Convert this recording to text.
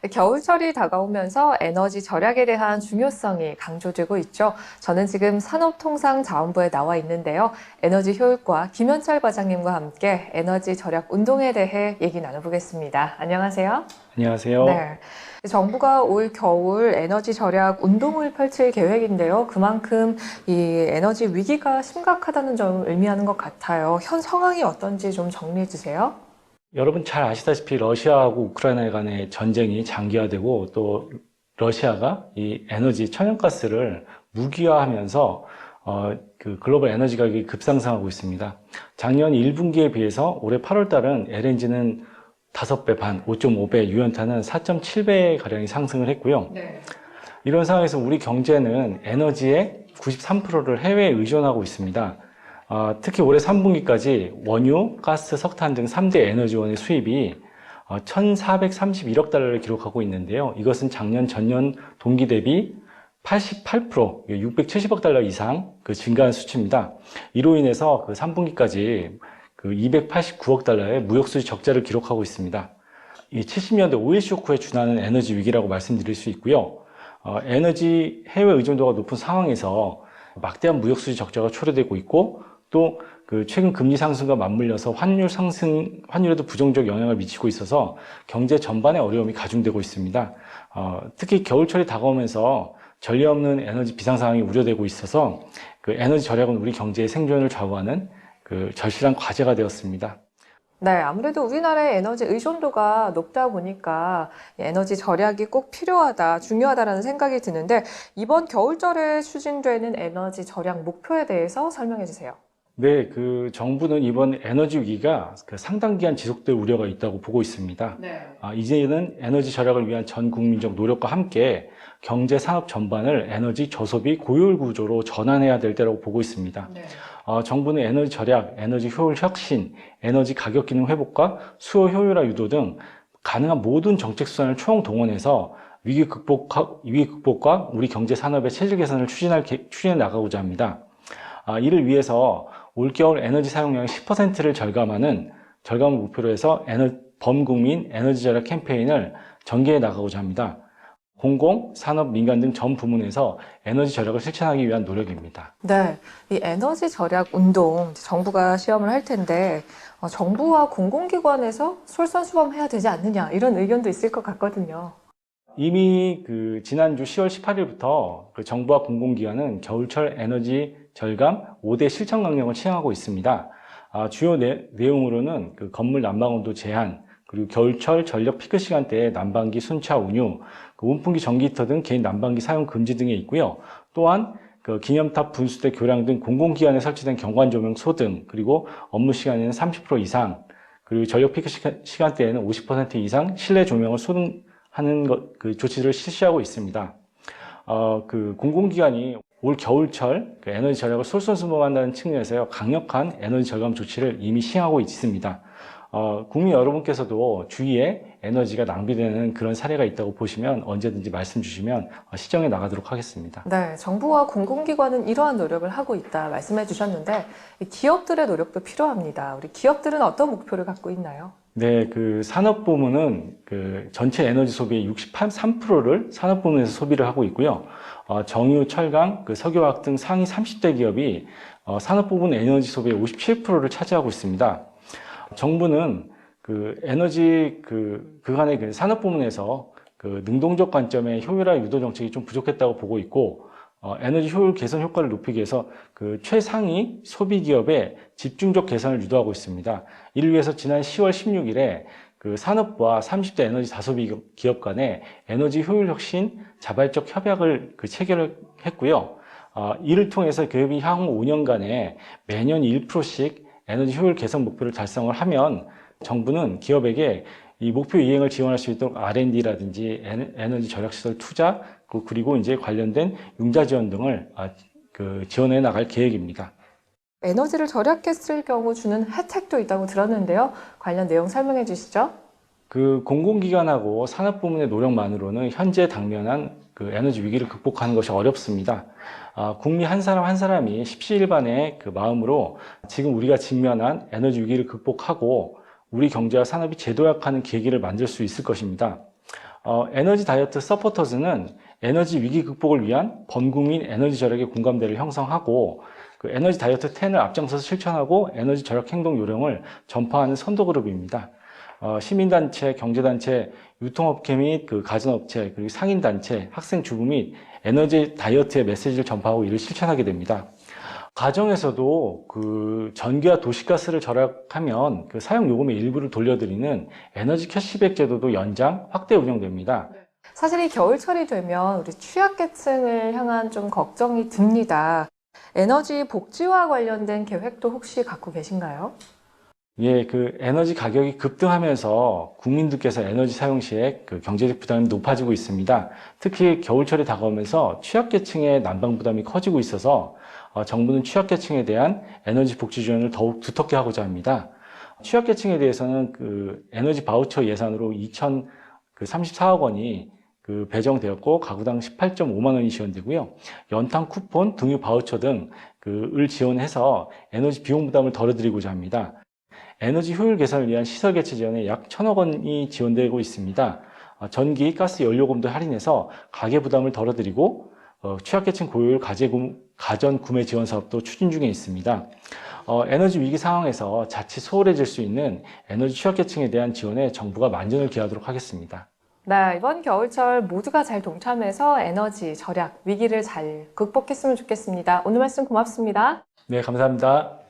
겨울철이 다가오면서 에너지 절약에 대한 중요성이 강조되고 있죠. 저는 지금 산업통상자원부에 나와 있는데요. 에너지 효율과 김현철 과장님과 함께 에너지 절약 운동에 대해 얘기 나눠보겠습니다. 안녕하세요. 안녕하세요. 네. 정부가 올 겨울 에너지 절약 운동을 펼칠 계획인데요. 그만큼 이 에너지 위기가 심각하다는 점을 의미하는 것 같아요. 현 상황이 어떤지 좀 정리해 주세요. 여러분 잘 아시다시피 러시아하고 우크라이나 간의 전쟁이 장기화되고 또 러시아가 이 에너지 천연가스를 무기화하면서 그 글로벌 에너지 가격이 급상승하고 있습니다. 작년 1분기에 비해서 올해 8월 달은 LNG는 5배 반, 5.5배, 유연탄은 4.7배 가량이 상승을 했고요. 네. 이런 상황에서 우리 경제는 에너지의 93%를 해외에 의존하고 있습니다. 특히 올해 3분기까지 원유, 가스, 석탄 등 3대 에너지원의 수입이 1,431억 달러를 기록하고 있는데요. 이것은 작년 전년 동기 대비 88%, 670억 달러 이상 증가한 수치입니다. 이로 인해서 3분기까지 289억 달러의 무역수지 적자를 기록하고 있습니다. 이 70년대 오일 쇼크에 준하는 에너지 위기라고 말씀드릴 수 있고요. 에너지 해외 의존도가 높은 상황에서 막대한 무역수지 적자가 초래되고 있고 또 최근 금리 상승과 맞물려서 환율에도 부정적 영향을 미치고 있어서 경제 전반에 어려움이 가중되고 있습니다. 특히 겨울철이 다가오면서 전례 없는 에너지 비상 상황이 우려되고 있어서 에너지 절약은 우리 경제의 생존을 좌우하는 절실한 과제가 되었습니다. 네, 아무래도 우리나라의 에너지 의존도가 높다 보니까 에너지 절약이 꼭 필요하다, 중요하다라는 생각이 드는데 이번 겨울철에 추진되는 에너지 절약 목표에 대해서 설명해 주세요. 네, 정부는 이번 에너지 위기가 상당 기간 지속될 우려가 있다고 보고 있습니다. 네. 이제는 에너지 절약을 위한 전 국민적 노력과 함께 경제 산업 전반을 에너지 저소비 고효율 구조로 전환해야 될 때라고 보고 있습니다. 네. 정부는 에너지 절약, 에너지 효율 혁신, 에너지 가격 기능 회복과 수요 효율화 유도 등 가능한 모든 정책 수단을 총동원해서 위기 극복과 우리 경제 산업의 체질 개선을 추진해 나가고자 합니다. 이를 위해서 올겨울 에너지 사용량의 10%를 절감을 목표로 해서 범국민 에너지 절약 캠페인을 전개해 나가고자 합니다. 공공, 산업, 민간 등 전 부문에서 에너지 절약을 실천하기 위한 노력입니다. 네, 이 에너지 절약 운동 정부가 시험을 할 텐데 정부와 공공기관에서 솔선수범해야 되지 않느냐 이런 의견도 있을 것 같거든요. 이미 지난주 10월 18일부터 정부와 공공기관은 겨울철 에너지 절감 5대 실천 강령을 시행하고 있습니다. 주요 내용으로는 건물 난방온도 제한, 그리고 겨울철 전력 피크 시간대에 난방기 순차 운유, 온풍기 전기 히터 등 개인 난방기 사용 금지 등에 있고요. 또한 기념탑 분수대 교량 등 공공기관에 설치된 경관 조명 소등, 그리고 업무 시간에는 30% 이상, 그리고 전력 피크 시간대에는 50% 이상 실내 조명을 소등하는 조치를 실시하고 있습니다. 공공기관이 올 겨울철 에너지 절약을 솔선수범한다는 측면에서요, 강력한 에너지 절감 조치를 이미 시행하고 있습니다. 국민 여러분께서도 주위에 에너지가 낭비되는 그런 사례가 있다고 보시면 언제든지 말씀 주시면 시정해 나가도록 하겠습니다. 네, 정부와 공공기관은 이러한 노력을 하고 있다 말씀해 주셨는데 기업들의 노력도 필요합니다. 우리 기업들은 어떤 목표를 갖고 있나요? 네, 산업부문은 전체 에너지 소비의 63%를 산업부문에서 소비를 하고 있고요. 정유, 철강, 석유화학 등 상위 30대 기업이 산업부문 에너지 소비의 57%를 차지하고 있습니다. 정부는 에너지 그간의 산업부문에서 능동적 관점의 효율화 유도 정책이 좀 부족했다고 보고 있고, 에너지 효율 개선 효과를 높이기 위해서 최상위 소비 기업의 집중적 개선을 유도하고 있습니다. 이를 위해서 지난 10월 16일에 산업부와 30대 에너지 다소비 기업 간의 에너지 효율 혁신 자발적 협약을 체결을 했고요. 이를 통해서 기업이 향후 5년간에 매년 1%씩 에너지 효율 개선 목표를 달성을 하면 정부는 기업에게 이 목표 이행을 지원할 수 있도록 R&D라든지 에너지 절약 시설 투자, 그리고 이제 관련된 융자 지원 등을 지원해 나갈 계획입니다. 에너지를 절약했을 경우 주는 혜택도 있다고 들었는데요. 관련 내용 설명해 주시죠. 공공기관하고 산업부문의 노력만으로는 현재 당면한 에너지 위기를 극복하는 것이 어렵습니다. 국민 한 사람 한 사람이 십시일반의 마음으로 지금 우리가 직면한 에너지 위기를 극복하고 우리 경제와 산업이 재도약하는 계기를 만들 수 있을 것입니다. 에너지 다이어트 서포터즈는 에너지 위기 극복을 위한 범국민 에너지 절약의 공감대를 형성하고 그 에너지 다이어트 10을 앞장서서 실천하고 에너지 절약 행동 요령을 전파하는 선도 그룹입니다. 시민단체, 경제단체, 유통업계 및 그 가전업체, 그리고 상인단체, 학생 주부 및 에너지 다이어트의 메시지를 전파하고 이를 실천하게 됩니다. 가정에서도 그 전기와 도시가스를 절약하면 그 사용 요금의 일부를 돌려드리는 에너지 캐시백 제도도 연장, 확대 운영됩니다. 사실 이 겨울철이 되면 우리 취약계층을 향한 좀 걱정이 듭니다. 에너지 복지와 관련된 계획도 혹시 갖고 계신가요? 예, 그 에너지 가격이 급등하면서 국민들께서 에너지 사용 시에 그 경제적 부담이 높아지고 있습니다. 특히 겨울철이 다가오면서 취약계층의 난방 부담이 커지고 있어서 정부는 취약계층에 대한 에너지 복지 지원을 더욱 두텁게 하고자 합니다. 취약계층에 대해서는 그 에너지 바우처 예산으로 2,034억 원이 그 배정되었고 가구당 18.5만 원이 지원되고요. 연탄 쿠폰, 등유 바우처 등을 지원해서 에너지 비용 부담을 덜어드리고자 합니다. 에너지 효율 개선을 위한 시설 개체 지원에 약 1,000억 원이 지원되고 있습니다. 전기, 가스, 연료금도 할인해서 가계 부담을 덜어드리고 취약계층 고효율 가전 구매 지원 사업도 추진 중에 있습니다. 에너지 위기 상황에서 자칫 소홀해질 수 있는 에너지 취약계층에 대한 지원에 정부가 만전을 기하도록 하겠습니다. 네, 이번 겨울철 모두가 잘 동참해서 에너지 절약 위기를 잘 극복했으면 좋겠습니다. 오늘 말씀 고맙습니다. 네, 감사합니다.